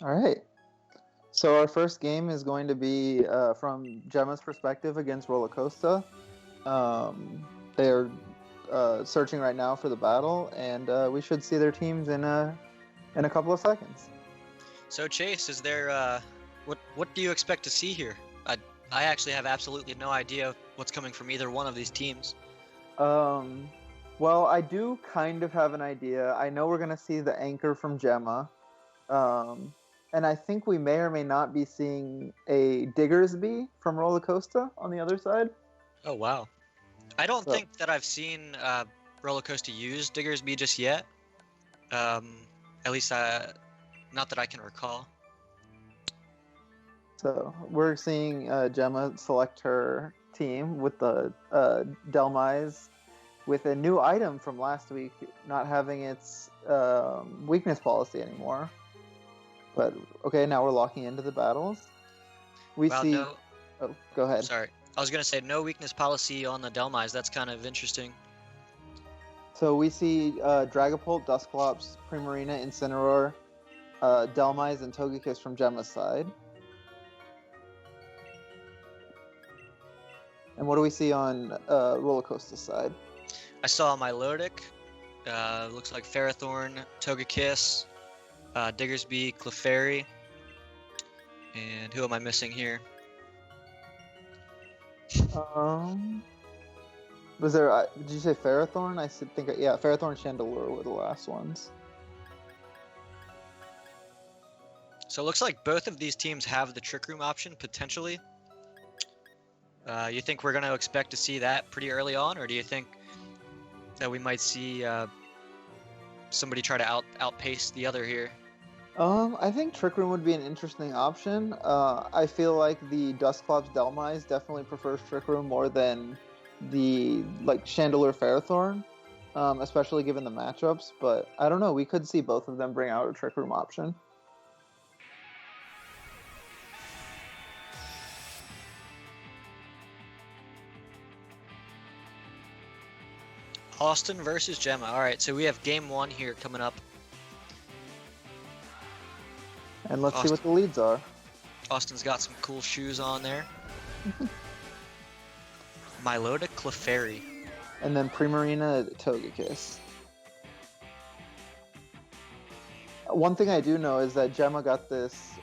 All right. So our first game is going to be from Gemma's perspective against RollAcosta. They are searching right now for the battle, and we should see their teams in a couple of seconds. So Chase, is there what do you expect to see here? I actually have absolutely no idea what's coming from either one of these teams. Well, I do kind of have an idea. I know we're going to see the anchor from Gemma. And I think we may or may not be seeing a Diggersby from RollAcosta on the other side. Oh wow. I don't think that I've seen RollAcosta use Diggersby just yet. At least not that I can recall. So we're seeing Gemma select her team with the Delmise with a new item from last week, not having its weakness policy anymore. But okay, now we're locking into the battles. We see. No... Oh, go ahead. Sorry, I was gonna say no weakness policy on the Delmise. That's kind of interesting. So we see Dragapult, Dusclops, Primarina, Incineroar, Delmise, and Togekiss from Gemma's side. And what do we see on RollAcosta's side? I saw Milotic. Looks like Ferrothorn, Togekiss, Diggersby, Clefairy, and who am I missing here? Was there? Did you say Ferrothorn? I think yeah, Ferrothorn and Chandelure were the last ones. So it looks like both of these teams have the Trick Room option potentially. You think we're going to expect to see that pretty early on, or do you think that we might see somebody try to outpace the other here? I think Trick Room would be an interesting option. I feel like the Dusclops Delmise definitely prefers Trick Room more than the Chandelure Ferrothorn, especially given the matchups. But I don't know. We could see both of them bring out a Trick Room option. Austin versus Gemma. All right, so we have game one here coming up. And let's see what the leads are. Austin's got some cool shoes on there. Milotic, Clefairy. And then Primarina, Togekiss. One thing I do know is that Gemma got this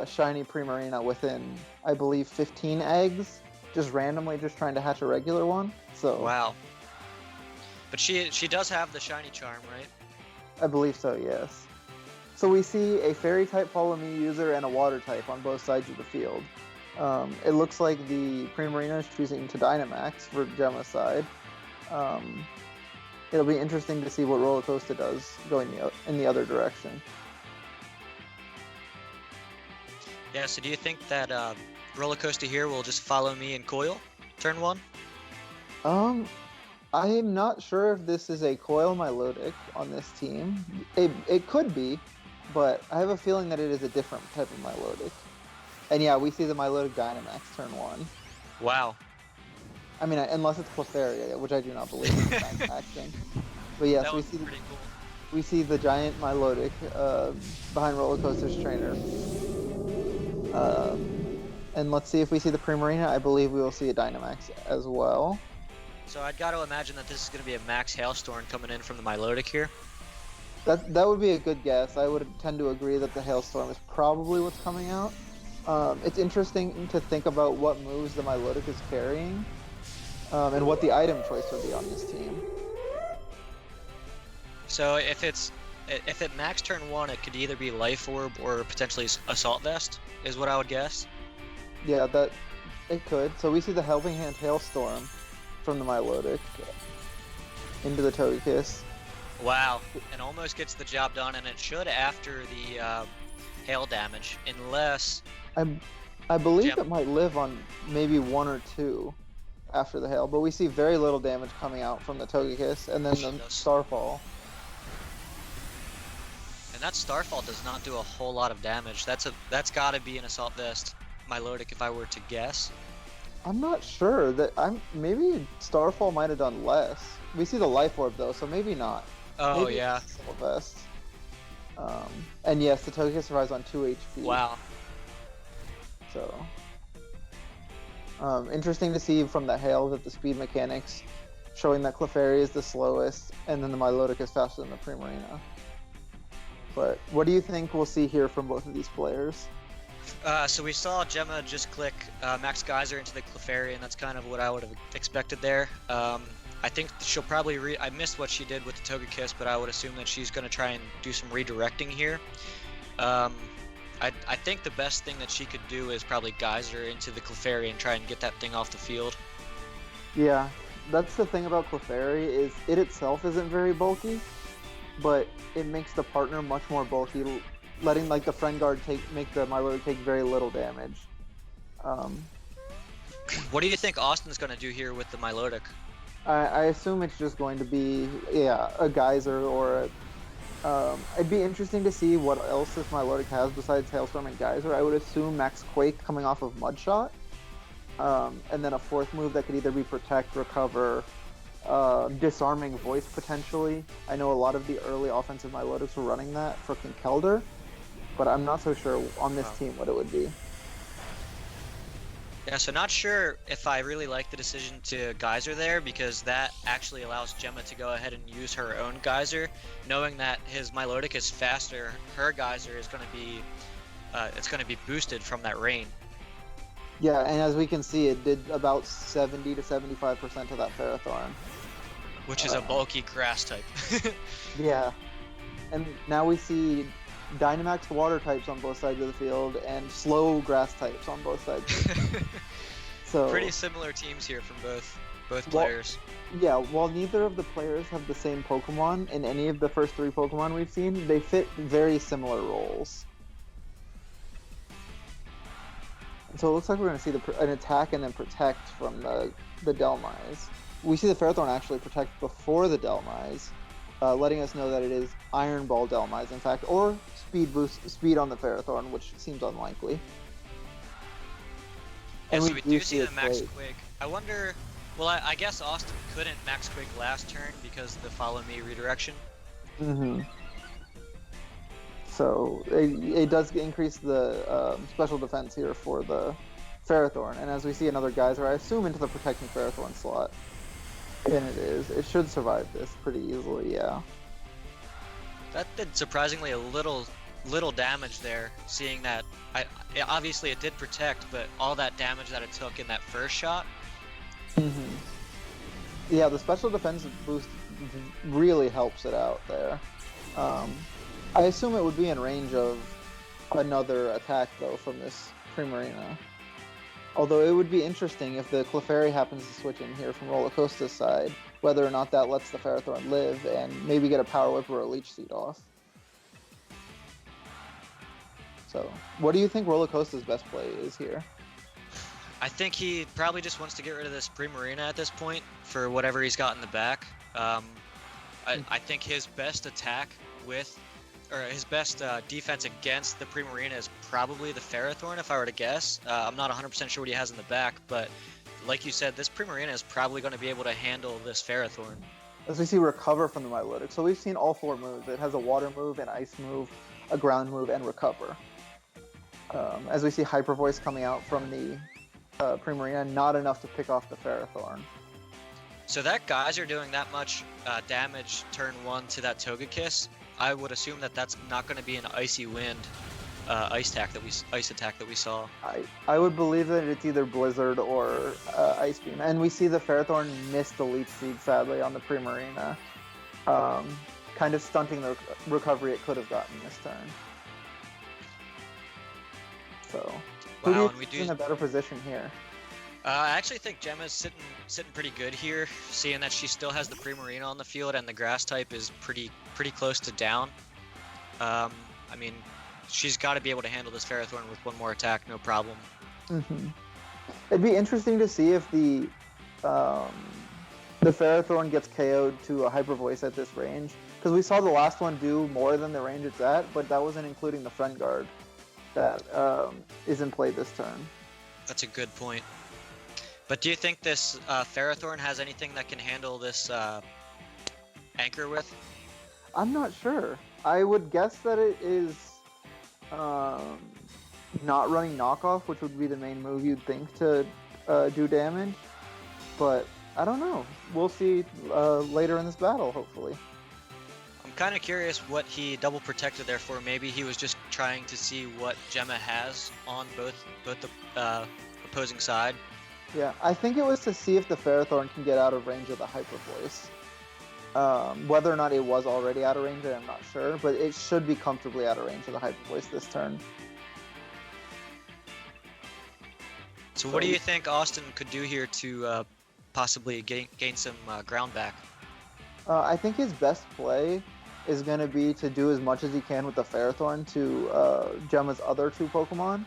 shiny Primarina within, I believe, 15 eggs, just randomly just trying to hatch a regular one. So wow. But she does have the shiny charm, right? I believe so, yes. So we see a Fairy-type Follow Me user and a Water-type on both sides of the field. It looks like the Primarina is choosing to Dynamax for Gemma's side. It'll be interesting to see what RollAcosta does going in the other direction. Yeah, so do you think that RollAcosta here will just follow me and Coil turn one? I'm not sure if this is a Coil Milotic on this team. It could be, but I have a feeling that it is a different type of Milotic. And yeah, we see the Milotic Dynamax turn one. Wow. I mean, unless it's Clefairy, which I do not believe is Dynamaxing. But yes, we see the giant Milotic behind RollAcosta's trainer. And let's see if we see the Primarina. I believe we will see a Dynamax as well. So I'd got to imagine that this is going to be a Max Hailstorm coming in from the Milotic here. That would be a good guess. I would tend to agree that the Hailstorm is probably what's coming out. It's interesting to think about what moves the Milotic is carrying, and what the item choice would be on this team. So if it Max turn one, it could either be Life Orb or potentially Assault Vest, is what I would guess. Yeah, that it could. So we see the Helping Hand Hailstorm from the Milotic into the Togekiss. Wow, and almost gets the job done, and it should after the hail damage, unless... I believe it might live on maybe one or two after the hail, but we see very little damage coming out from the Togekiss, and then the Starfall. And that Starfall does not do a whole lot of damage. That's got to be an Assault Vest Milotic if I were to guess. I'm not sure. Maybe Starfall might have done less. We see the Life Orb though, so maybe not. Oh, maybe yeah. Assault Vest. And yes, the Togekiss survives on 2 HP. Wow. So, interesting to see from the hail that the speed mechanics showing that Clefairy is the slowest, and then the Milotic is faster than the Primarina. But what do you think we'll see here from both of these players? So we saw Gemma just click Max Geyser into the Clefairy, and that's kind of what I would have expected there. I think she'll probably I missed what she did with the Togekiss, but I would assume that she's going to try and do some redirecting here. I think the best thing that she could do is probably Geyser into the Clefairy and try and get that thing off the field. Yeah, that's the thing about Clefairy, is it itself isn't very bulky, but it makes the partner much more bulky, letting like the Friend Guard make the Milotic take very little damage. What do you think Austin's going to do here with the Milotic? I assume it's just going to be a Geyser or it'd be interesting to see what else this Milotic has besides Hailstorm and Geyser. I would assume Max Quake coming off of Mudshot, and then a fourth move that could either be Protect, Recover, Disarming Voice potentially. I know a lot of the early offensive Milotics were running that for Kinkelder, but I'm not so sure on this team what it would be. Yeah, so not sure if I really like the decision to Geyser there, because that actually allows Gemma to go ahead and use her own Geyser, knowing that his Milotic is faster. Her Geyser is going to be, it's going to be boosted from that rain. Yeah, and as we can see, it did about 70 to 75% of that Ferrothorn. Which is a bulky grass type. Yeah, and now we see Dynamax water types on both sides of the field and slow grass types on both sides. So pretty similar teams here from both players. Yeah, while neither of the players have the same Pokemon in any of the first 3 Pokemon we've seen, they fit very similar roles. And so it looks like we're going to see an attack and then protect from the Dhelmise. We see the Ferrothorn actually protect before the Dhelmise, letting us know that it is Iron Ball Dhelmise, in fact, or speed on the Ferrothorn, which seems unlikely. And so we do see the Max Quake. I wonder, well, I guess Austin couldn't Max Quake last turn because of the Follow Me redirection. Mm-hmm. So it does increase the special defense here for the Ferrothorn, and as we see another Geyser, I assume into the protecting Ferrothorn slot. And it is. It should survive this pretty easily, yeah. That did surprisingly a little damage there, seeing that obviously it did protect, but all that damage that it took in that first shot. Mm-hmm. Yeah, the special defense boost really helps it out there. I assume it would be in range of another attack, though, from this Primarina. Although it would be interesting if the Clefairy happens to switch in here from RollAcosta's side, whether or not that lets the Ferrothorn live and maybe get a Power Whip or a Leech Seed off. So, what do you think RollAcosta's best play is here? I think he probably just wants to get rid of this Primarina at this point for whatever he's got in the back. I think his best attack his best defense against the Primarina is probably the Ferrothorn, if I were to guess. I'm not 100% sure what he has in the back, but like you said, this Primarina is probably going to be able to handle this Ferrothorn. As we see Recover from the Milotic. So we've seen all 4 moves. It has a Water move, an Ice move, a Ground move, and Recover. As we see Hyper Voice coming out from the Primarina, not enough to pick off the Ferrothorn. So that Geyser doing that much damage turn 1 to that Togekiss, I would assume that that's not going to be an Icy Wind ice attack that we saw. I would believe that it's either Blizzard or Ice Beam. And we see the Ferrothorn miss the Leech Seed, sadly, on the Primarina. Kind of stunting the recovery it could have gotten this turn. So, who do you think is in a better position here? I actually think Gemma's sitting pretty good here, seeing that she still has the Primarina on the field and the Grass type is pretty close to down. I mean, she's got to be able to handle this Ferrothorn with one more attack, no problem. Mm-hmm. It'd be interesting to see if the Ferrothorn gets KO'd to a Hyper Voice at this range, because we saw the last one do more than the range it's at, but that wasn't including the Friend Guard that is in play this turn. That's a good point. But do you think this Ferrothorn has anything that can handle this Anchor with? I'm not sure. I would guess that it is not running knockoff, which would be the main move you'd think to do damage. But I don't know. We'll see later in this battle, hopefully. I'm kind of curious what he double protected there for. Maybe he was just trying to see what Gemma has on both the opposing side. Yeah, I think it was to see if the Ferrothorn can get out of range of the Hyper Voice. Whether or not it was already out of range, I'm not sure, but it should be comfortably out of range of the Hyper Voice this turn. So what do you think Austin could do here to possibly gain some ground back? I think his best play is going to be to do as much as he can with the Ferrothorn to Gemma's other two Pokemon.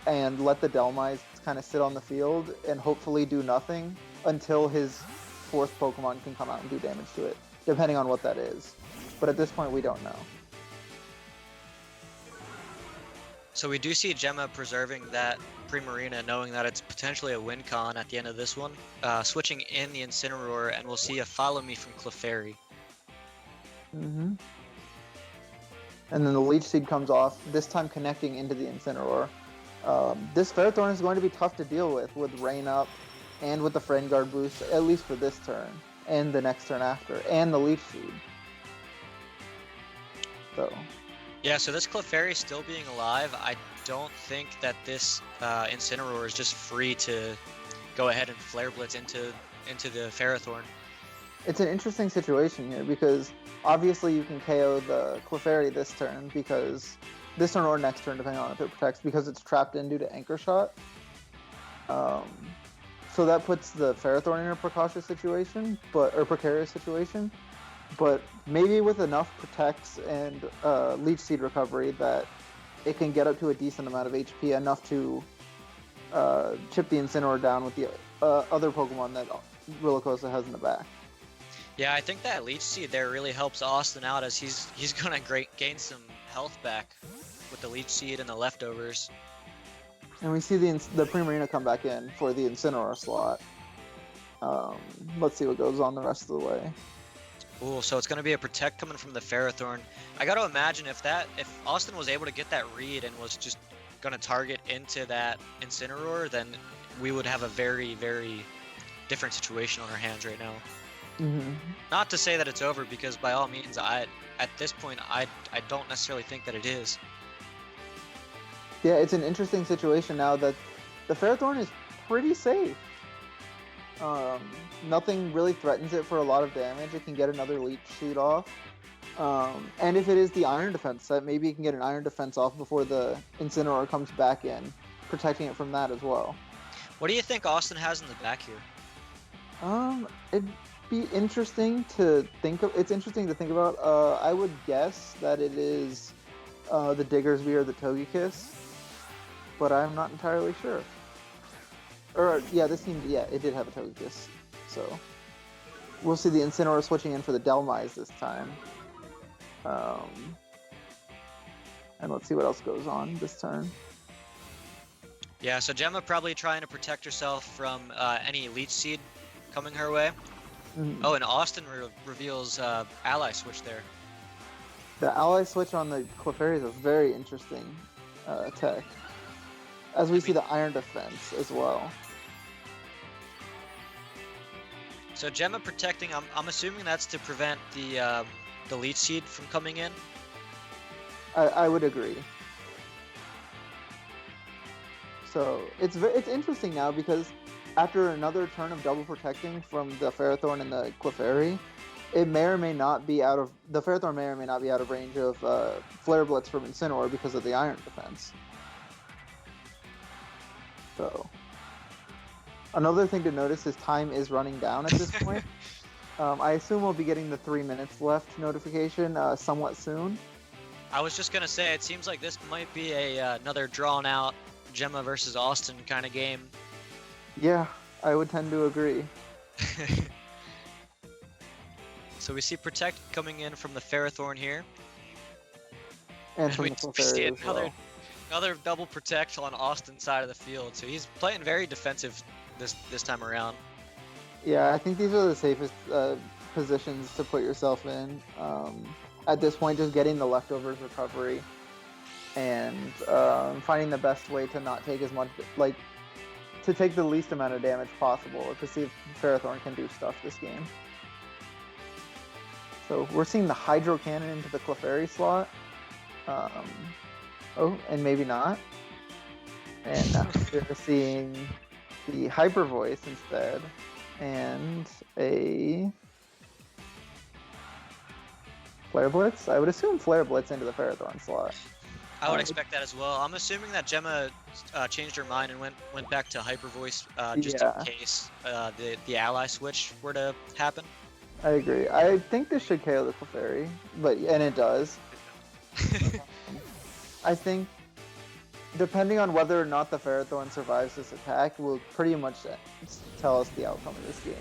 And let the Delmise kind of sit on the field and hopefully do nothing until his fourth Pokemon can come out and do damage to it, depending on what that is. But at this point, we don't know. So we do see Gemma preserving that Primarina, knowing that it's potentially a win con at the end of this one. Switching in the Incineroar, and we'll see a Follow Me from Clefairy. Mm-hmm. And then the Leech Seed comes off, this time connecting into the Incineroar. This Ferrothorn is going to be tough to deal with Rain Up and with the Friend Guard boost, at least for this turn, and the next turn after, and the Leech Seed. So. Yeah, so this Clefairy still being alive, I don't think that this Incineroar is just free to go ahead and Flare Blitz into the Ferrothorn. It's an interesting situation here, because obviously you can KO the Clefairy this turn, because this turn or next turn, depending on if it protects, because it's trapped in due to Anchor Shot. So that puts the Ferrothorn in a precarious situation, but maybe with enough protects and Leech Seed recovery that it can get up to a decent amount of HP, enough to chip the Incineroar down with the other Pokemon that RollAcosta has in the back. Yeah, I think that Leech Seed there really helps Austin out, as he's gonna gain some health back with the Leech Seed and the leftovers. And we see the Primarina come back in for the Incineroar slot. Let's see what goes on the rest of the way. Ooh, so it's gonna be a Protect coming from the Ferrothorn. I gotta imagine if Austin was able to get that read and was just gonna target into that Incineroar, then we would have a very, very different situation on our hands right now. Mm-hmm. Not to say that it's over, because by all means, at this point, I don't necessarily think that it is. Yeah, it's an interesting situation now that the Ferrothorn is pretty safe. Nothing really threatens it for a lot of damage. It can get another Leech Seed off. And if it is the Iron Defense set, maybe it can get an Iron Defense off before the Incineroar comes back in, protecting it from that as well. What do you think Austin has in the back here? It'd be interesting to think of. It's interesting to think about. I would guess that it is the Diggersby or the Togekiss, but I'm not entirely sure. Or yeah, this team, yeah, it did have a Togekiss, so we'll see the Incineroar switching in for the Delmise this time. And let's see what else goes on this turn. Yeah, so Gemma probably trying to protect herself from any Leech Seed coming her way. Mm-hmm. Oh, and Austin reveals Ally Switch there. The Ally Switch on the Clefairy is a very interesting tech. As we see the Iron Defense as well. So Gemma protecting, I'm assuming that's to prevent the Leech Seed from coming in? I would agree. So it's interesting now, because after another turn of double protecting from the Ferrothorn and the Clefairy, it may or may not be out of the Ferrothorn may or may not be out of range of Flare Blitz from Incineroar because of the Iron Defense. So another thing to notice is time is running down at this point. I assume we'll be getting the 3 minutes left notification somewhat soon. I was just gonna say, it seems like this might be another drawn out Gemma versus Austin kind of game. Yeah, I would tend to agree. So we see Protect coming in from the Ferrothorn here. And we see another double Protect on Austin's side of the field. So he's playing very defensive this time around. Yeah, I think these are the safest positions to put yourself in. At this point, just getting the leftovers recovery and finding the best way to not take as much, like, to take the least amount of damage possible to see if Ferrothorn can do stuff this game. So we're seeing the Hydro Cannon into the Clefairy slot. Oh, and maybe not. And now we're seeing the Hyper Voice instead, and a Flare Blitz. I would assume Flare Blitz into the Ferrothorn slot. I would expect that as well. I'm assuming that Gemma changed her mind and went back to Hyper Voice just in case the ally switch were to happen. I agree. I think this should KO the Clefairy, and it does. I think depending on whether or not the Ferrothorn survives this attack will pretty much tell us the outcome of this game.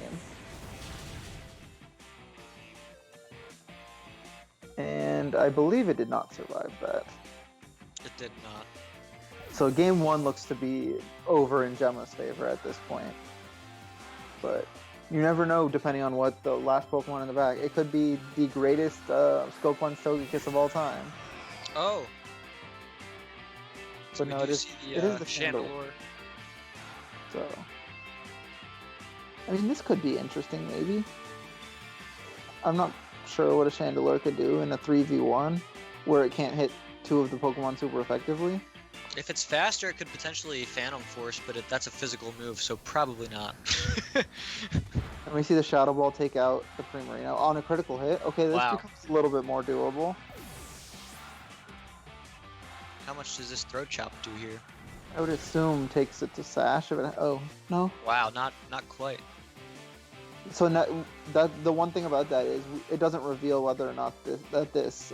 And I believe it did not survive that. It did not. So game 1 looks to be over in Gemma's favor at this point. But you never know depending on what the last Pokemon in the back. It could be the greatest Scope 1 Togekiss of all time. Oh. So no, it is the Chandelure. So, I mean, this could be interesting, maybe. I'm not sure what a Chandelure could do in a 3v1 where it can't hit 2 of the Pokemon super effectively. If it's faster, it could potentially Phantom Force, but that's a physical move, so probably not. And we see the Shadow Ball take out the Primarina on a critical hit. Okay, this becomes a little bit more doable. How much does this Throat Chop do here? I would assume takes it to Sash. Oh, no. Wow, not quite. So the one thing about that is it doesn't reveal whether or not this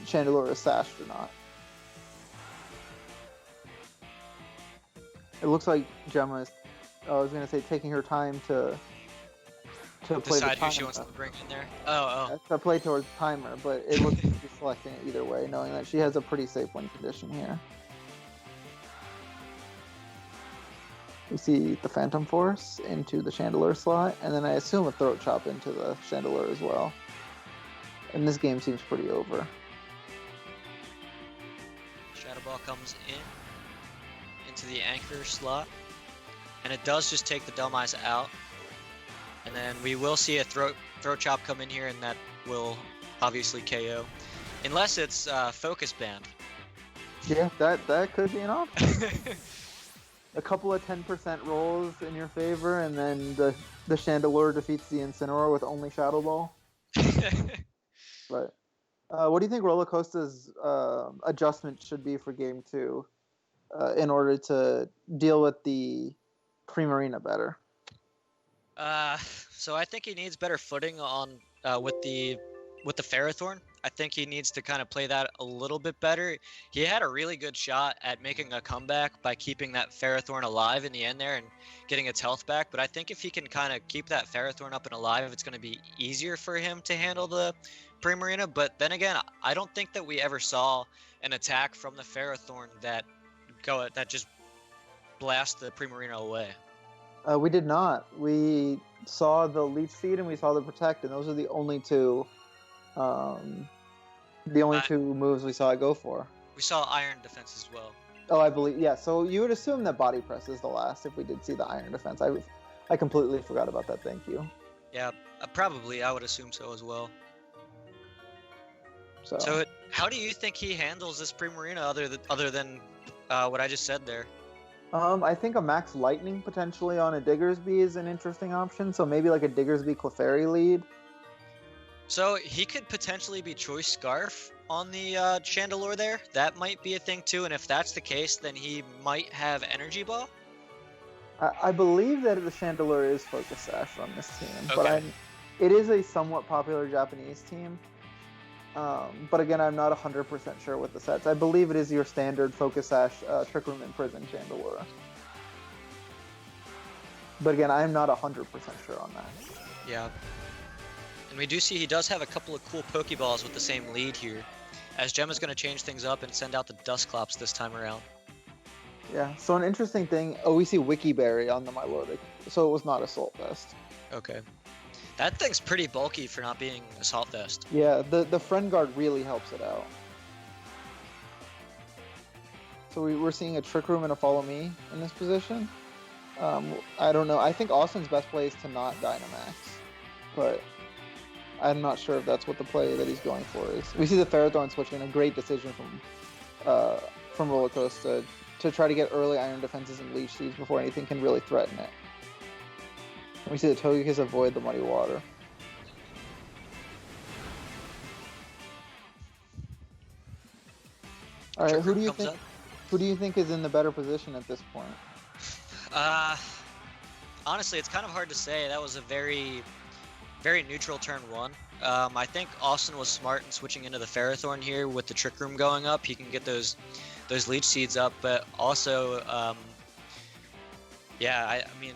Chandelure is sashed or not. It looks like Gemma is, I was going to say, taking her time to play decide the timer. Who she wants to bring in there. Oh. To play towards timer, but it looks like she's selecting it either way, knowing that she has a pretty safe win condition here. We see the Phantom Force into the Chandelure slot, and then I assume a Throat Chop into the Chandelure as well. And this game seems pretty over. Shadow Ball comes into the Anchor slot, and it does just take the Dhelmise out. And then we will see a Throat Chop come in here, and that will obviously KO. Unless it's Focus Band. Yeah, that could be an option. A couple of 10% rolls in your favor, and then the Chandelure defeats the Incineroar with only Shadow Ball. But what do you think RollAcosta's adjustment should be for Game 2 in order to deal with the Primarina better? So I think he needs better footing on with the Ferrothorn. I think he needs to kind of play that a little bit better. He had a really good shot at making a comeback by keeping that Ferrothorn alive in the end there and getting its health back. But I think if he can kind of keep that Ferrothorn up and alive, it's going to be easier for him to handle the Primarina. But then again, I don't think that we ever saw an attack from the Ferrothorn that just blast the Primarina away. We did not. We saw the Leech Seed and we saw the Protect, and those are the only two moves we saw it go for. We saw Iron Defense as well. Oh, I believe, yeah. So you would assume that Body Press is the last if we did see the Iron Defense. I completely forgot about that. Thank you. Yeah, probably. I would assume so as well. So how do you think he handles this Primarina other than what I just said there? I think a Max Lightning potentially on a Diggersby is an interesting option. So maybe like a Diggersby Clefairy lead. So he could potentially be Choice Scarf on the Chandelure there. That might be a thing too. And if that's the case, then he might have Energy Ball. I believe that the Chandelure is Focus Sash on this team, okay. But it is a somewhat popular Japanese team. But again, I'm not 100% sure with the sets. I believe it is your standard Focus Sash, Trick Room and Prison Chandelure. But again, I'm not 100% sure on that. Yeah. And we do see he does have a couple of cool Pokeballs with the same lead here, as Gemma's going to change things up and send out the Dusclops this time around. Yeah, so an interesting thing, we see Wikiberry on the Milotic, so it was not Assault Vest. Okay. That thing's pretty bulky for not being assault vest. Yeah, the friend guard really helps it out. So we're seeing a Trick Room and a Follow Me in this position. I don't know. I think Austin's best play is to not Dynamax, but I'm not sure if that's what the play that he's going for is. We see the Ferrothorn switching, a great decision from RollAcosta to try to get early Iron Defenses and Leech Seeds before anything can really threaten it. And we see the Togekiss avoid the Muddy Water. All right, who do you think is in the better position at this point? Honestly, it's kind of hard to say. That was a very neutral turn one. I think Austin was smart in switching into the Ferrothorn here with the Trick Room going up. He can get those Leech Seeds up, but also, yeah, I mean,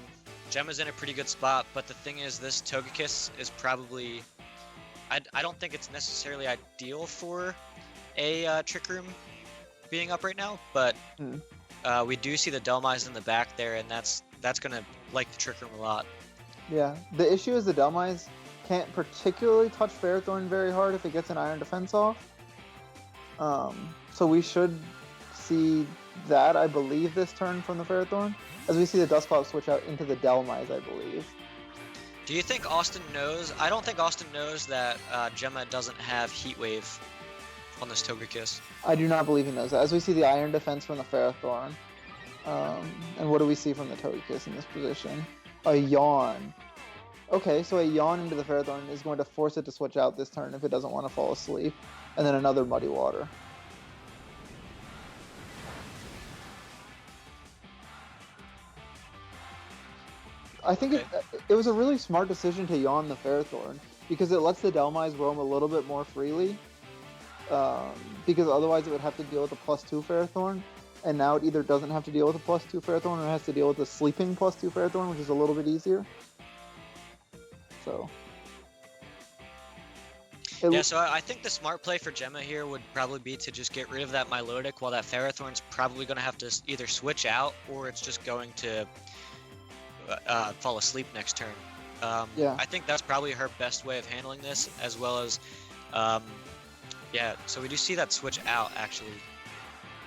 Gemma's in a pretty good spot, but the thing is, this Togekiss is probably, I don't think it's necessarily ideal for a Trick Room being up right now, but we do see the Delmise in the back there, and that's gonna like the Trick Room a lot. Yeah, the issue is the Delmise can't particularly touch Ferrothorn very hard if it gets an Iron Defense off. So we should see that, I believe, this turn from the Ferrothorn, as we see the Dusclops switch out into the Delmise, I believe. Do you think Austin knows? I don't think Austin knows that Gemma doesn't have Heat Wave on this Togekiss. I do not believe he knows that. As we see the Iron Defense from the Ferrothorn. And what do we see from the Togekiss in this position? A Yawn. Okay, so a Yawn into the Ferrothorn is going to force it to switch out this turn if it doesn't want to fall asleep. And then another Muddy Water. I think it was a really smart decision to Yawn the Ferrothorn, because it lets the Delmise roam a little bit more freely. Because otherwise it would have to deal with a +2 Ferrothorn, and now it either doesn't have to deal with a +2 Ferrothorn or it has to deal with a sleeping +2 Ferrothorn, which is a little bit easier. So. Yeah, so I think the smart play for Gemma here would probably be to just get rid of that Milotic, while that Ferrothorn's probably going to have to either switch out or it's just going to fall asleep next turn. Yeah. I think that's probably her best way of handling this, as well as, yeah, so we do see that switch out, actually.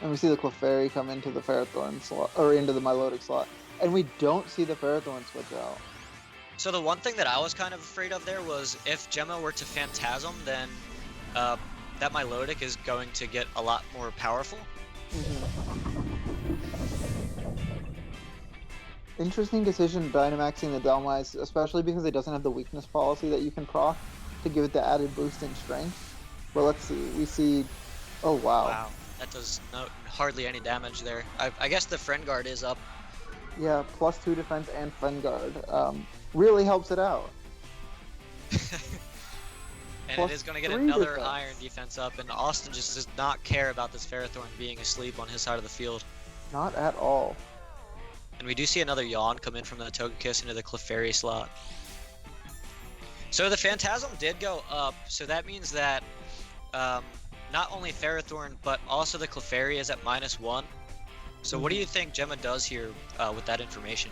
And we see the Clefairy come into the Ferrothorn slot, or into the Milotic slot. And we don't see the Ferrothorn switch out. So the one thing that I was kind of afraid of there was if Gemma were to Phantasm, then that Milotic is going to get a lot more powerful. Interesting decision Dynamaxing the Delmise, especially because it doesn't have the weakness policy that you can proc to give it the added boost in strength. But let's see, we see, oh wow. Wow, that does hardly any damage there. I guess the Friend Guard is up. Yeah, +2 defense and Friend Guard. Really helps it out. And it is going to get another Iron Defense up, and Austin just does not care about this Ferrothorn being asleep on his side of the field. Not at all. And we do see another Yawn come in from the Togekiss into the Clefairy slot. So the Phantasm did go up, so that means that not only Ferrothorn, but also the Clefairy is at -1. So what do you think Gemma does here with that information?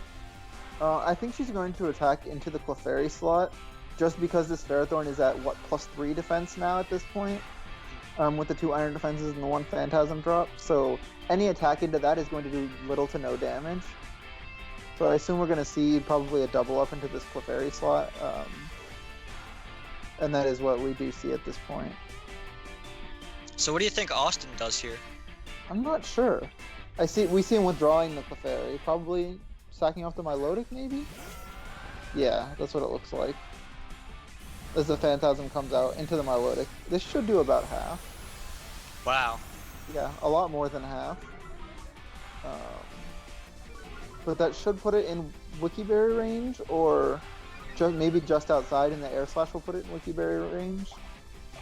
I think she's going to attack into the Clefairy slot, just because this Ferrothorn is at, what, +3 defense now at this point? With the 2 Iron Defenses and the 1 Phantasm drop. So any attack into that is going to do little to no damage. So I assume we're going to see probably a double up into this Clefairy slot. And that is what we do see at this point. So what do you think Austin does here? I'm not sure. We see him withdrawing the Clefairy, probably sacking off the Milotic, maybe? Yeah, that's what it looks like. As the Phantasm comes out into the Milotic. This should do about half. Wow. Yeah, a lot more than half. But that should put it in Wikiberry range, or maybe just outside, and the Air Slash will put it in Wikiberry range.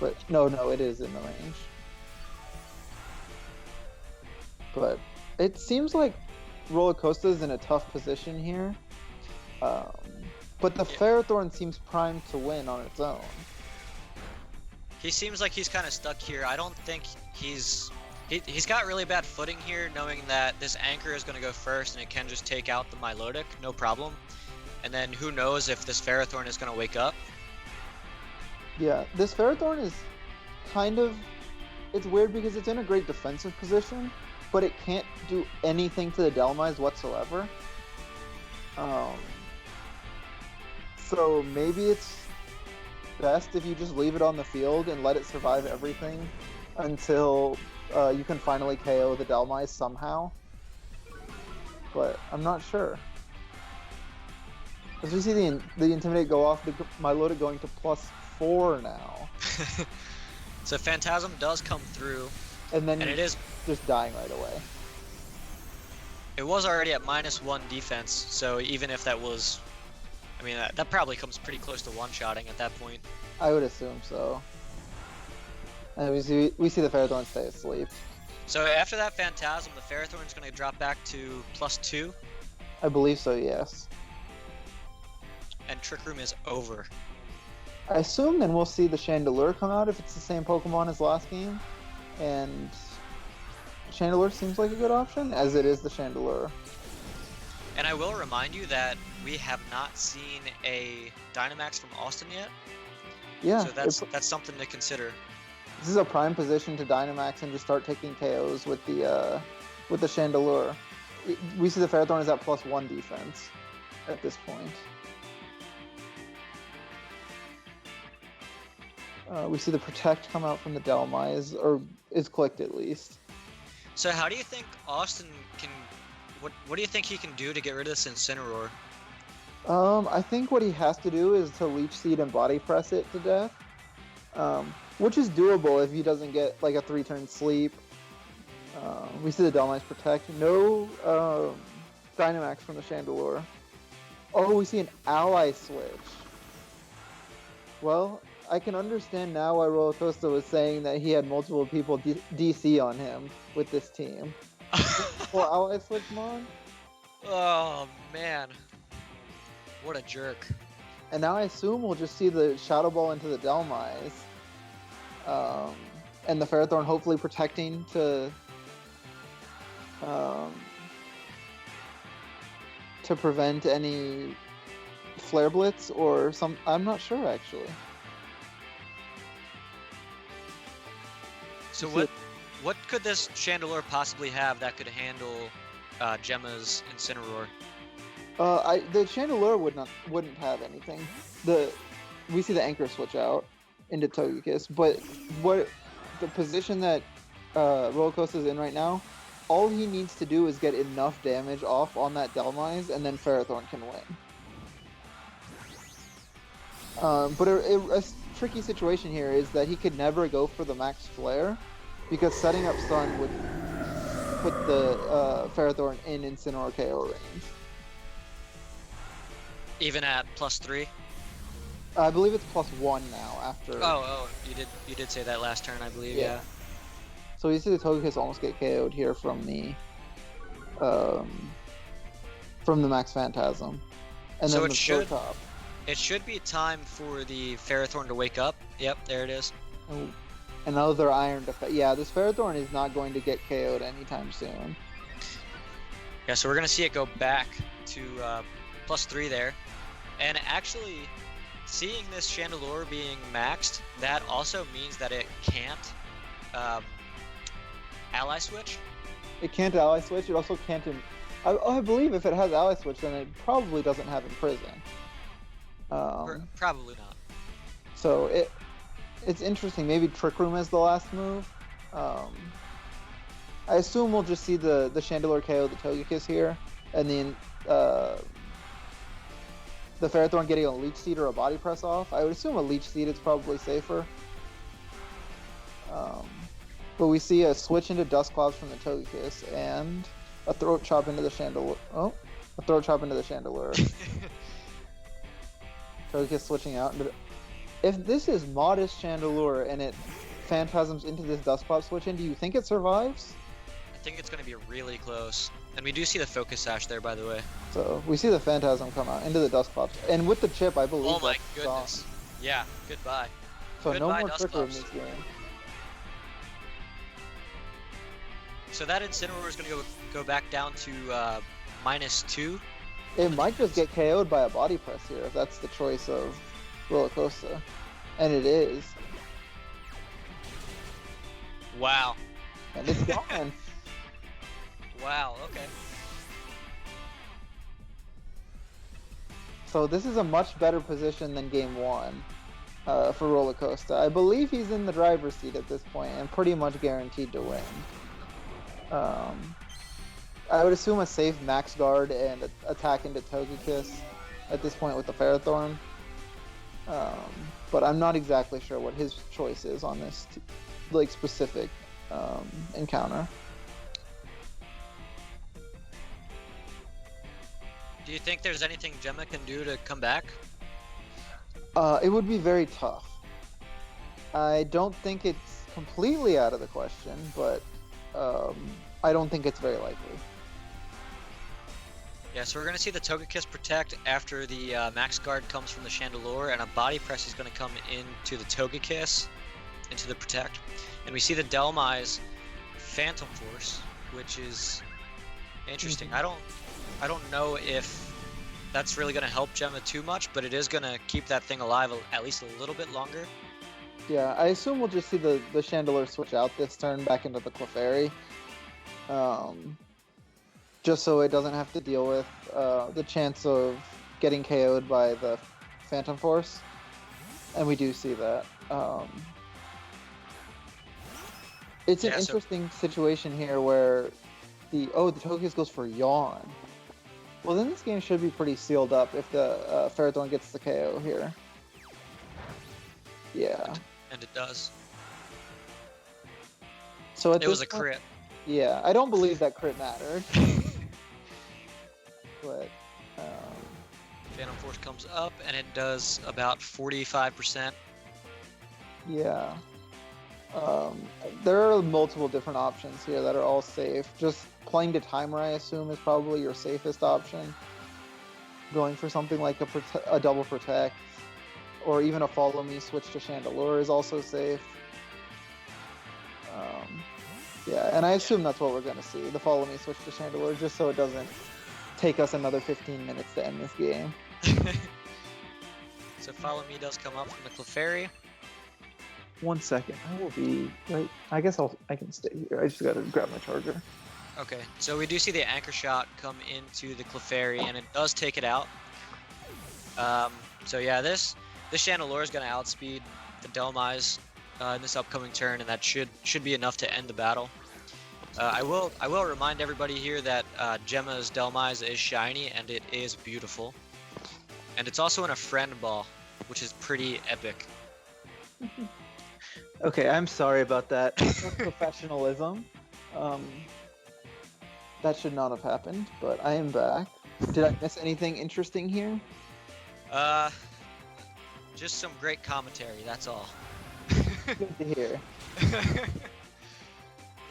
But no, it is in the range. But it seems like RollAcosta is in a tough position here. But the Ferrothorn seems primed to win on its own. He seems like he's kind of stuck here. I don't think he's got really bad footing here, knowing that this Anchor is going to go first and it can just take out the Milotic, no problem. And then who knows if this Ferrothorn is going to wake up. Yeah, this Ferrothorn is kind of... It's weird because it's in a great defensive position, but it can't do anything to the Delmise whatsoever. So maybe it's best if you just leave it on the field and let it survive everything until you can finally KO the Delmise somehow. But I'm not sure. As we see the Intimidate go off, my loaded going to +4 now. So Phantasm does come through, and then it is just dying right away. It was already at -1 defense, so even if that was, I mean, that probably comes pretty close to one-shotting at that point. I would assume so. And we see the Ferrothorn stay asleep. So after that Phantasm, the Ferrothorn's going to drop back to +2. I believe so, yes. And Trick Room is over. I assume then we'll see the Chandelure come out if it's the same Pokemon as last game. And Chandelure seems like a good option, as it is the Chandelure. And I will remind you that we have not seen a Dynamax from Austin yet. Yeah. So that's something to consider. This is a prime position to Dynamax and just start taking KOs with the Chandelure. We see the Ferrothorn is at +1 defense at this point. We see the Protect come out from the Delmise, or is clicked at least. So how do you think Austin can... What do you think he can do to get rid of this Incineroar? I think what he has to do is to Leech Seed and Body Press it to death. Which is doable if he doesn't get like a 3-turn sleep. We see the Delmise Protect. No Dynamax from the Chandelure. Oh, we see an Ally Switch. Well, I can understand now why RollAcosta was saying that he had multiple people DC on him with this team. For Ally Switch Mon? Oh, man. What a jerk. And now I assume we'll just see the Shadow Ball into the Delmise. And the Ferrothorn hopefully protecting to prevent any Flare Blitz or some... I'm not sure, actually. So what could this Chandelure possibly have that could handle Gemma's Incineroar? The Chandelure wouldn't have anything. We see the Anchor switch out into Togekiss, but what the position that RollAcosta is in right now, all he needs to do is get enough damage off on that Delmise, and then Ferrothorn can win. But a tricky situation here is that he could never go for the Max Flare, because setting up Sun would put the Ferrothorn in Incineroar KO range. Even at +3? I believe it's +1 now after. Oh, you did say that last turn, I believe. Yeah. So you see the Togekiss almost get KO'd here from the Max Phantasm, and so then the top. It should be time for the Ferrothorn to wake up. Yep, there it is. Oh, another Iron Defense. Yeah, this Ferrothorn is not going to get KO'd anytime soon. Yeah, so we're gonna see it go back to +3 there, and actually, seeing this Chandelure being maxed, that also means that it can't Ally Switch. It can't Ally Switch. It also can't. I believe if it has Ally Switch, then it probably doesn't have Imprison. Probably not. So it's interesting. Maybe Trick Room is the last move. I assume we'll just see the Chandelure KO the Togekiss here, and then the Ferrothorn getting a Leech Seed or a Body Press off. I would assume a Leech Seed is probably safer. But we see a switch into Dusclops from the Togekiss and a Throat Chop into the Chandelure. Oh, a Throat Chop into the Chandelure. Togekiss switching out. If this is Modest Chandelure and it Phantasms into this Dusclops switch in, do you think it survives? I think it's going to be really close. And we do see the Focus Sash there, by the way. So we see the Phantasm come out into the Dusclops. And with the chip, I believe. Oh my goodness. Yeah, goodbye. So goodbye, no more Trick Room in this game. So that Incineroar is going to go back down to -2. It might just get KO'd by a body press here if that's the choice of RollAcosta. And it is. Wow. And it's gone. Wow, okay. So this is a much better position than game one for RollAcosta. I believe he's in the driver's seat at this point and pretty much guaranteed to win. I would assume a safe max guard and attack into Togekiss at this point with the Ferrothorn. But I'm not exactly sure what his choice is on this specific encounter. Do you think there's anything Gemma can do to come back? It would be very tough. I don't think it's completely out of the question, but I don't think it's very likely. Yeah, so we're going to see the Togekiss protect after the Max Guard comes from the Chandelure, and a Body Press is going to come into the Togekiss, into the protect. And we see the Dhelmise Phantom Force, which is interesting. I don't know if that's really going to help Gemma too much, but it is going to keep that thing alive at least a little bit longer. Yeah, I assume we'll just see the Chandelure switch out this turn back into the Clefairy. Just so it doesn't have to deal with the chance of getting KO'd by the Phantom Force. And we do see that. It's an interesting situation here where the Togekiss goes for Yawn. Well, then this game should be pretty sealed up if the Ferrothorn gets the KO here. Yeah. And it does. So it was a crit. Yeah, I don't believe that crit mattered. But Phantom Force comes up and it does about 45%. Yeah. There are multiple different options here that are all safe. Just playing to timer, I assume, is probably your safest option. Going for something like a double protect, or even a follow me switch to Chandelure is also safe. Yeah, and I assume that's what we're going to see, the follow me switch to Chandelure, just so it doesn't take us another 15 minutes to end this game. So follow me does come up from the Clefairy. 1 second, I will be right. I guess I can stay here. I just got to grab my charger. Okay, so we do see the Anchor Shot come into the Clefairy, and it does take it out. So yeah, this Chandelure is going to outspeed the Dhelmise in this upcoming turn, and that should be enough to end the battle. I will remind everybody here that Gemma's Dhelmise is shiny, and it is beautiful. And it's also in a friend ball, which is pretty epic. Okay, I'm sorry about that. Professionalism. That should not have happened, but I am back. Did I miss anything interesting here? Just some great commentary, that's all. Good to hear.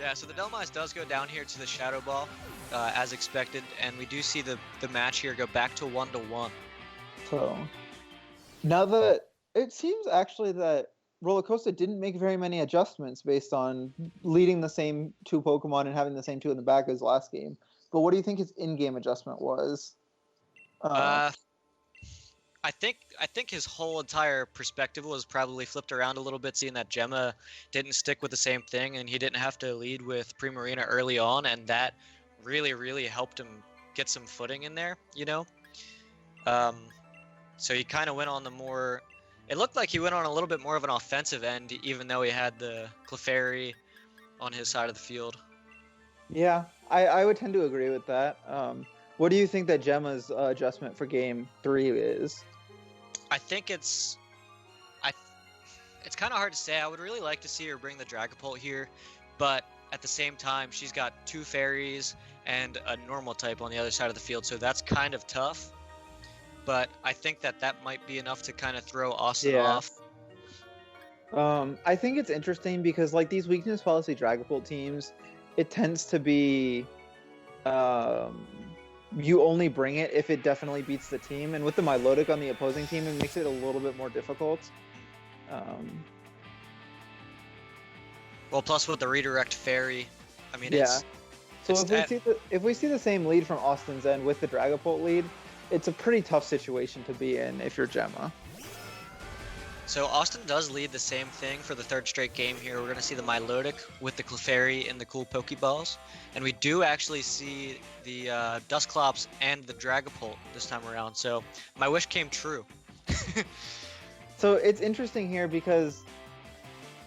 Yeah, so the Dhelmise does go down here to the Shadow Ball, as expected, and we do see the match here go back to 1-1. So, now that it seems actually that RollAcosta didn't make very many adjustments based on leading the same two Pokemon and having the same two in the back as last game. But what do you think his in-game adjustment was? I think his whole entire perspective was probably flipped around a little bit, seeing that Gemma didn't stick with the same thing and he didn't have to lead with Primarina early on, and that really helped him get some footing in there, you know? So he kind of went on the more... It looked like he went on a little bit more of an offensive end, even though he had the Clefairy on his side of the field. Yeah, I would tend to agree with that. What do you think that Gemma's adjustment for Game 3 is? I think it's kind of hard to say. I would really like to see her bring the Dragapult here, but at the same time, she's got two fairies and a normal type on the other side of the field, so that's kind of tough. But I think that might be enough to kind of throw Austin off. I think it's interesting because like these weakness policy Dragapult teams, it tends to be you only bring it if it definitely beats the team, and with the Milotic on the opposing team, it makes it a little bit more difficult. Well, plus with the redirect fairy, I mean, yeah. So if we see the same lead from Austin's end with the Dragapult lead, it's a pretty tough situation to be in if you're Gemma. So Austin does lead the same thing for the third straight game here. We're going to see the Milotic with the Clefairy and the cool Pokeballs. And we do actually see the Dusclops and the Dragapult this time around. So my wish came true. So it's interesting here because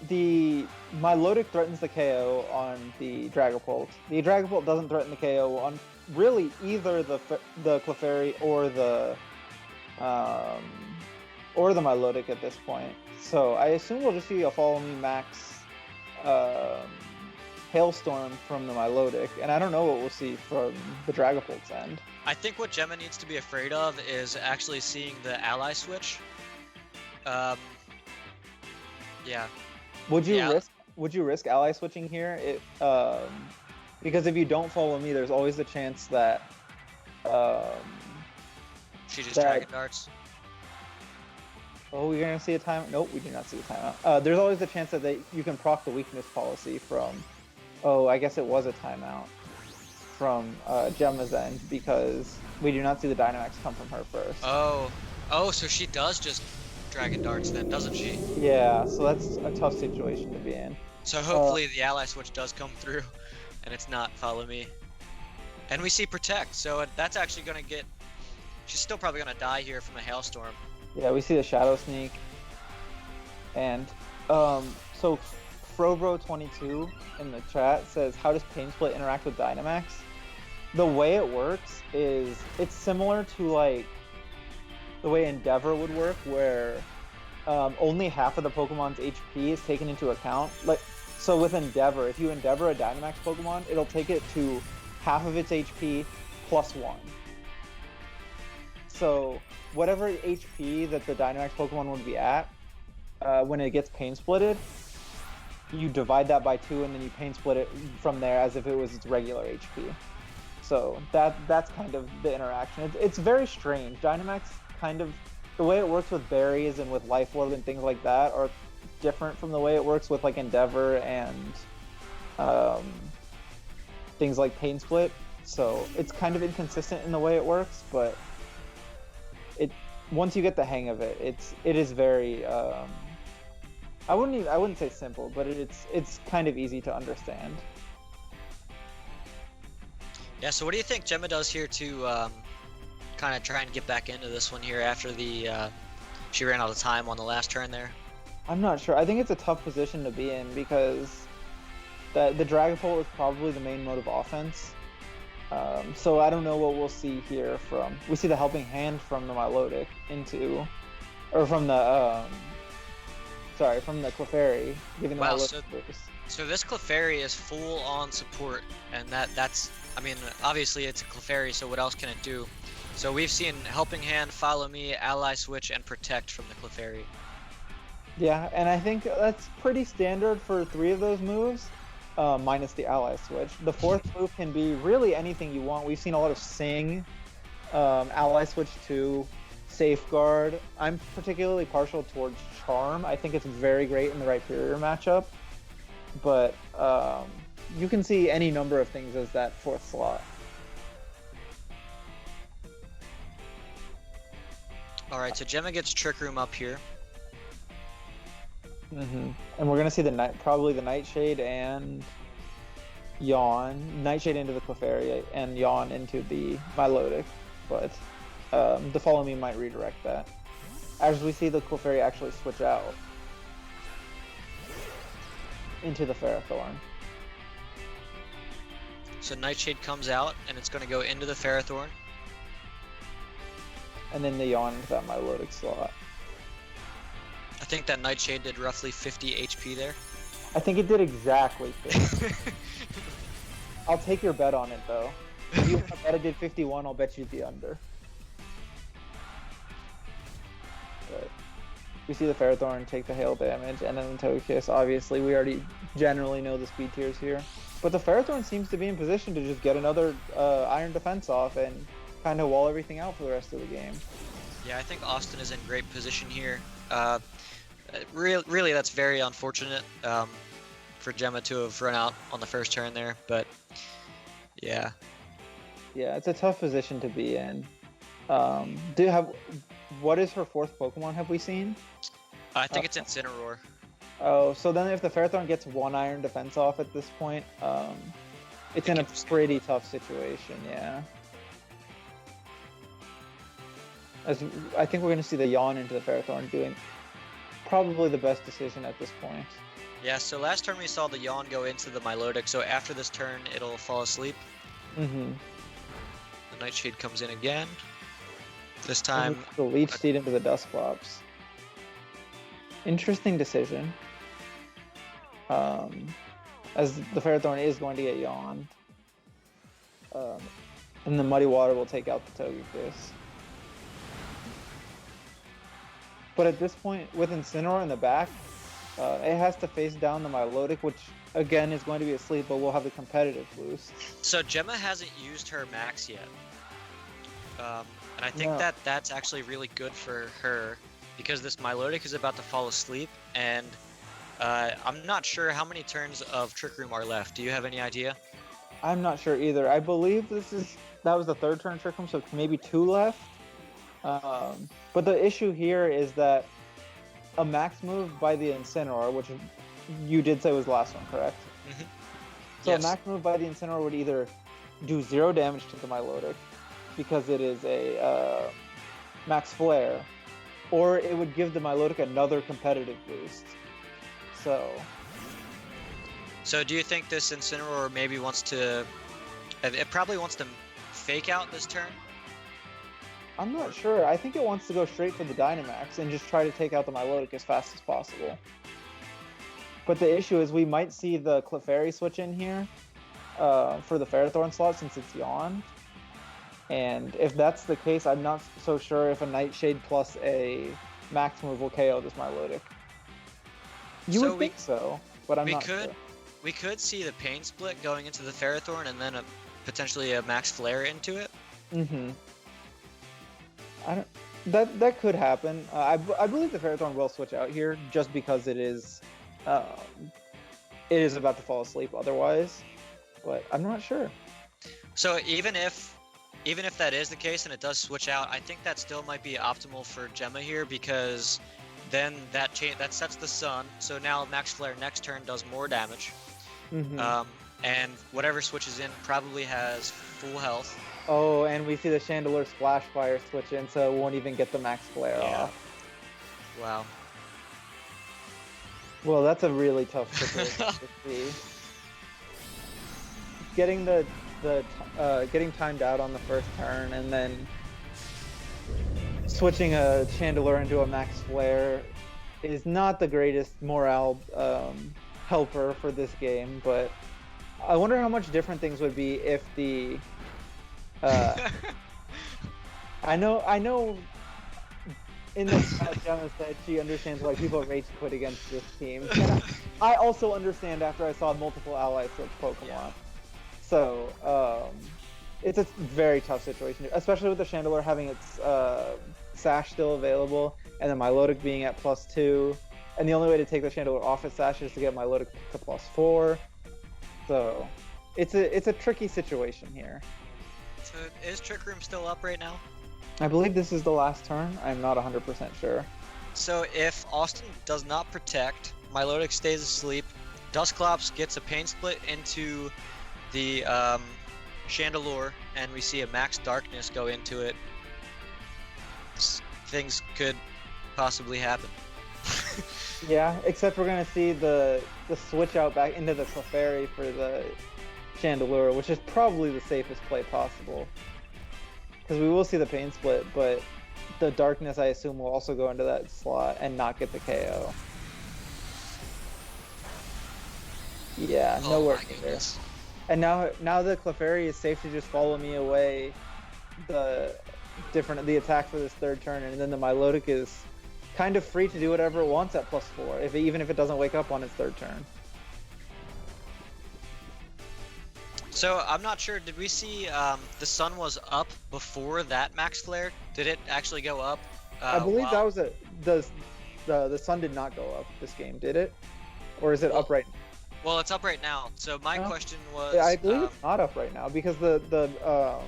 the Milotic threatens the KO on the Dragapult. The Dragapult doesn't threaten the KO on really either the Clefairy or the Milotic at this point. So I assume we'll just see a Follow Me Max Hailstorm from the Milotic, and I don't know what we'll see from the Dragapult's end. I think what Gemma needs to be afraid of is actually seeing the ally switch. Yeah. Would you risk ally switching here? Because if you don't follow me, there's always the chance that she just Dragon Darts. Oh, we're gonna see a time. Nope, we do not see a timeout. There's always the chance that you can proc the weakness policy from. Oh, I guess it was a timeout from Gemma's end because we do not see the Dynamax come from her first. Oh, so she does just Dragon Darts then, doesn't she? Yeah, so that's a tough situation to be in. So hopefully the ally switch does come through, and it's not Follow Me. And we see Protect, so that's actually gonna get. She's still probably gonna die here from a Hailstorm. Yeah, we see the Shadow Sneak. And so Frobro22 in the chat says, how does Pain Split interact with Dynamax? The way it works is it's similar to like the way Endeavor would work, where only half of the Pokemon's HP is taken into account. Like, so with Endeavor, if you Endeavor a Dynamax Pokemon, it'll take it to half of its HP plus 1. So whatever HP that the Dynamax Pokemon would be at when it gets Pain Splitted, you divide that by 2 and then you Pain Split it from there as if it was its regular HP. So that's kind of the interaction. It's very strange. Dynamax kind of, the way it works with berries and with Life Orb and things like that are different from the way it works with like Endeavor and things like Pain Split. So it's kind of inconsistent in the way it works, but once you get the hang of it, it is very I wouldn't say simple, but it's kind of easy to understand. Yeah, so what do you think Gemma does here to kind of try and get back into this one here after she ran out of time on the last turn there? I'm not sure. I think it's a tough position to be in because the Dragapult is probably the main mode of offense. So I don't know what we'll see here we see the Helping Hand from the Milotic from the Clefairy, giving the Milotic boost. So this Clefairy is full on support, and that's, I mean, obviously it's a Clefairy, so what else can it do? So we've seen Helping Hand, Follow Me, Ally Switch, and Protect from the Clefairy. Yeah, and I think that's pretty standard for 3 of those moves. Minus the ally switch. The 4th move can be really anything you want. We've seen a lot of Sing, ally switch to Safeguard. I'm particularly partial towards Charm. I think it's very great in the Rhyperior matchup, but you can see any number of things as that 4th slot. Alright, so Gemma gets Trick Room up here. And we're gonna see probably the Nightshade and Yawn. Nightshade into the Clefairy and Yawn into the Milotic, but the Follow Me might redirect that. As we see the Clefairy actually switch out into the Ferrothorn. So Nightshade comes out and it's gonna go into the Ferrothorn. And then the Yawn into that Milotic slot. I think that Nightshade did roughly 50 HP there. I think it did exactly 50. I'll take your bet on it, though. If you bet it did 51, I'll bet you'd be under. But we see the Ferrothorn take the hail damage, and then the Togekiss. Obviously, we already generally know the speed tiers here. But the Ferrothorn seems to be in position to just get another Iron Defense off and kind of wall everything out for the rest of the game. Yeah, I think Austin is in great position here. Really, that's very unfortunate for Gemma to have run out on the first turn there, but yeah. Yeah, it's a tough position to be in. Do you have what is her fourth Pokemon? Have we seen? I think it's Incineroar. Oh, so then if the Ferrothorn gets one Iron Defense off at this point, it's in a pretty tough situation. Yeah. As I think we're going to see the Yawn into the Ferrothorn doing probably the best decision at this point. Yeah, so last turn we saw the Yawn go into the Milotic, so after this turn it'll fall asleep. Mm-hmm. The Nightshade comes in again. This time... The Leech Seed into the Dusclops. Interesting decision. As the Ferrothorn is going to get Yawned. And the Muddy Water will take out the Togekiss. But at this point, with Incineroar in the back, it has to face down the Milotic, which again is going to be asleep, but will have the competitive boost. So Gemma hasn't used her max yet. And I think that's actually really good for her, because this Milotic is about to fall asleep, and I'm not sure how many turns of Trick Room are left. Do you have any idea? I'm not sure either. I believe that was the third turn Trick Room, so maybe 2 left. But the issue here is that a max move by the Incineroar, which you did say was the last one, correct? Mm-hmm. So yes. A max move by the Incineroar would either do 0 damage to the Milotic, because it is a max flare, or it would give the Milotic another competitive boost. So do you think this Incineroar maybe wants to... It probably wants to fake out this turn? I'm not sure. I think it wants to go straight for the Dynamax and just try to take out the Milotic as fast as possible. But the issue is we might see the Clefairy switch in here for the Ferrothorn slot since it's Yawn. And if that's the case, I'm not so sure if a Nightshade plus a max move will KO this Milotic. You would think so, but I'm not sure. We could see the Pain Split going into the Ferrothorn and then potentially a max flare into it. Mm-hmm. That could happen. I believe the Ferrothorn will switch out here just because it is about to fall asleep otherwise, but I'm not sure. So even if that is the case and it does switch out, I think that still might be optimal for Gemma here, because then that sets the Sun. So now Max Flare next turn does more damage. Mm-hmm. And whatever switches in probably has full health. Oh, and we see the Chandelure Splash Fire switch in, so it won't even get the Max Flare off. Wow. Well, that's a really tough situation to see. Getting getting timed out on the first turn and then switching a Chandelure into a Max Flare is not the greatest morale helper for this game, but I wonder how much different things would be if the I know in the past, Gemma said she understands why people rage quit against this team. And I also understand after I saw multiple allies switch Pokemon. Yeah. So, it's a very tough situation, especially with the Chandelure having its Sash still available, and then Milotic being at +2. And the only way to take the Chandelure off its Sash is to get Milotic to +4. So, it's a tricky situation here. So is Trick Room still up right now? I believe this is the last turn. I'm not 100% sure. So if Austin does not protect, Milotic stays asleep, Dusclops gets a Pain Split into the Chandelure, and we see a Max Darkness go into it, things could possibly happen. Yeah, except we're going to see the switch out back into the Clefairy for the Chandelure, which is probably the safest play possible. Because we will see the Pain Split, but the Darkness, I assume, will also go into that slot and not get the KO. Yeah, no work there. And now the Clefairy is safe to just follow me away the attack for this third turn, and then the Milotic is kind of free to do whatever it wants at +4, even if it doesn't wake up on its third turn. So I'm not sure, did we see the Sun was up before that Max Flare? Did it actually go up? I believe that was the Sun did not go up this game, did it? Or is it up right now? Well, it's up right now. So my question was... I believe it's not up right now, because the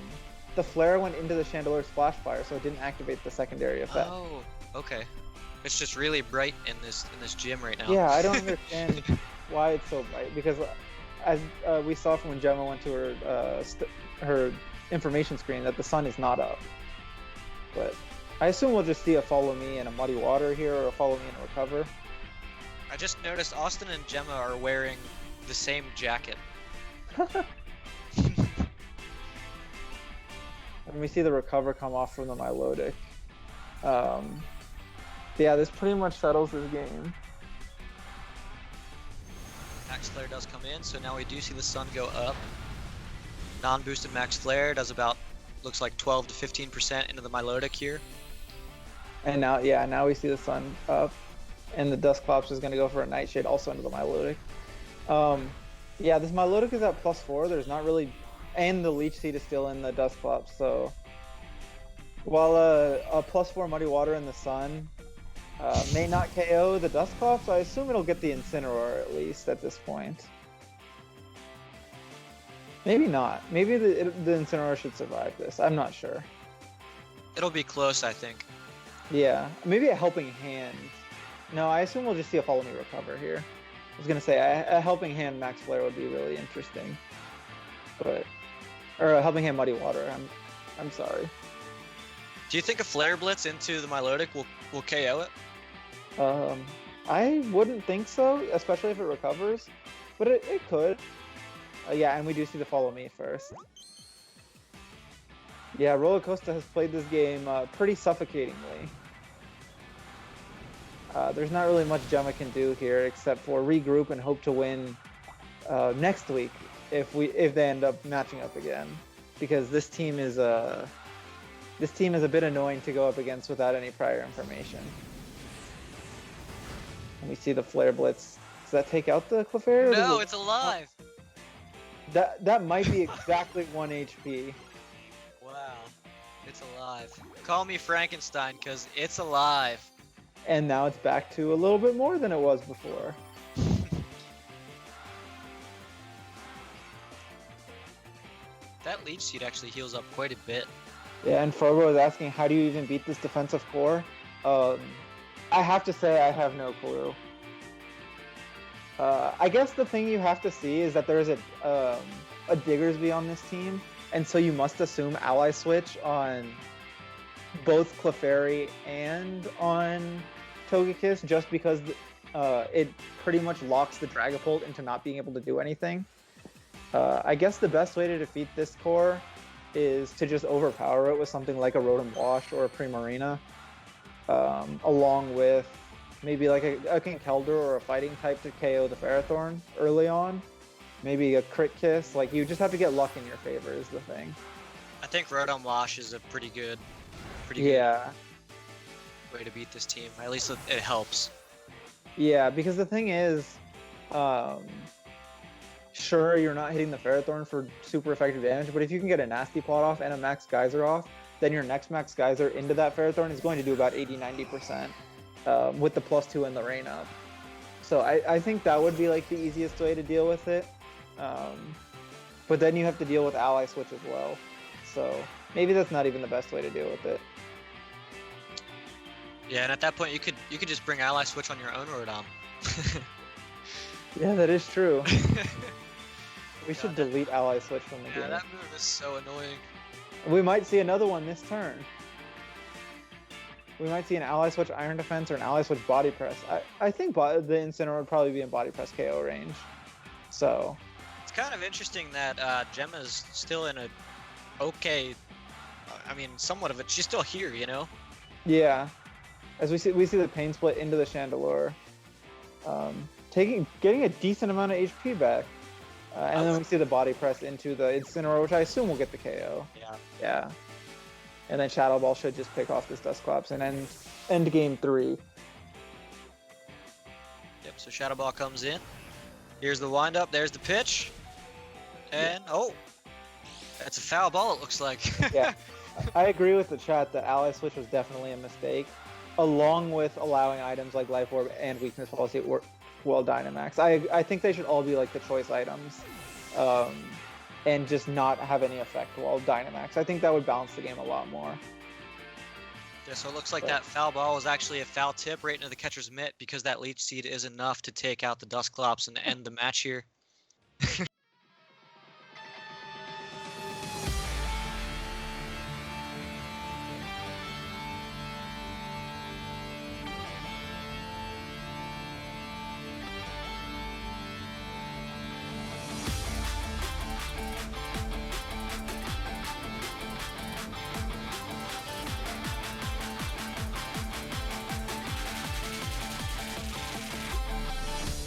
the flare went into the Chandelier's flash fire, so it didn't activate the secondary effect. Oh, okay. It's just really bright in this gym right now. Yeah, I don't understand why it's so bright, because as we saw from when Gemma went to her information screen, that the sun is not up. But I assume we'll just see a follow me and a muddy water here, or a follow me and a recover. I just noticed Austin and Gemma are wearing the same jacket. And we see the recover come off from the Milotic. Yeah, this pretty much settles this game. Max Flare does come in, so now we do see the sun go up. Non-boosted Max Flare does about, looks like 12 to 15% into the Milotic here. And now, yeah, now we see the sun up, and the Dusclops is going to go for a Nightshade also into the Milotic. Yeah, this Milotic is at +4. There's not really, and the Leech Seed is still in the Dusclops. So while a +4 Muddy Water in the sun may not KO the Dusclops, I assume it'll get the Incineroar at least at this point. Maybe not. Maybe the Incineroar should survive this. I'm not sure. It'll be close, I think. Yeah, maybe a Helping Hand. No, I assume we'll just see a Follow Me Recover here. I was gonna say a Helping Hand Max Flare would be really interesting, but or a Helping Hand Muddy Water. I'm sorry. Do you think a Flare Blitz into the Milotic will KO it? I wouldn't think so, especially if it recovers, but it could. Yeah, and we do see the Follow Me first. Yeah, RollAcosta has played this game pretty suffocatingly. There's not really much Gemma can do here except for regroup and hope to win next week if they end up matching up again, because this team is a bit annoying to go up against without any prior information. And we see the Flare Blitz. Does that take out the Clefairy? No, it's alive. That might be exactly 1 HP. Wow, it's alive. Call me Frankenstein, because it's alive. And now it's back to a little bit more than it was before. That Leech Seed actually heals up quite a bit. Yeah, and Frobo is asking, how do you even beat this defensive core? I have to say I have no clue. I guess the thing you have to see is that there is a Diggersby on this team, and so you must assume Ally Switch on both Clefairy and on Togekiss, just because it pretty much locks the Dragapult into not being able to do anything. I guess the best way to defeat this core is to just overpower it with something like a Rotom Wash or a Primarina, along with maybe like a Kinkeldurr or a Fighting type to KO the Ferrothorn early on. Maybe a Crit Kiss. Like, you just have to get luck in your favor is the thing. I think Rotom Wash is a pretty good way to beat this team. At least it helps. Yeah, because the thing is, sure, you're not hitting the Ferrothorn for super effective damage, but if you can get a Nasty Plot off and a Max Geyser off, then your next Max Geyser into that Ferrothorn is going to do about 80-90% with the +2 and the rain up. So I think that would be like the easiest way to deal with it. But then you have to deal with Ally Switch as well. So maybe that's not even the best way to deal with it. Yeah, and at that point you could just bring Ally Switch on your own Rotom. Yeah, that is true. We should delete Ally Switch from the game. Yeah, that move is so annoying. We might see another one this turn. We might see an Ally Switch Iron Defense or an Ally Switch Body Press. I think the Incineroar would probably be in Body Press KO range. So it's kind of interesting that Gemma's still in a okay, I mean, somewhat of it. She's still here, you know? Yeah. As we see the Pain Split into the Chandelure. Getting a decent amount of HP back. And then we see the Body Press into the Incineroar, which I assume will get the KO. Yeah. Yeah. And then Shadow Ball should just pick off this Dusclops and end game 3. Yep, so Shadow Ball comes in. Here's the windup, there's the pitch. And, oh! That's a foul ball, it looks like. Yeah. I agree with the chat that Ally Switch was definitely a mistake, along with allowing items like Life Orb and Weakness Policy well Dynamax. I think they should all be like the choice items. and just not have any effect while Dynamax. I think that would balance the game a lot more. Yeah, so it looks like that foul ball was actually a foul tip right into the catcher's mitt because that Leech Seed is enough to take out the Dusclops and end the match here.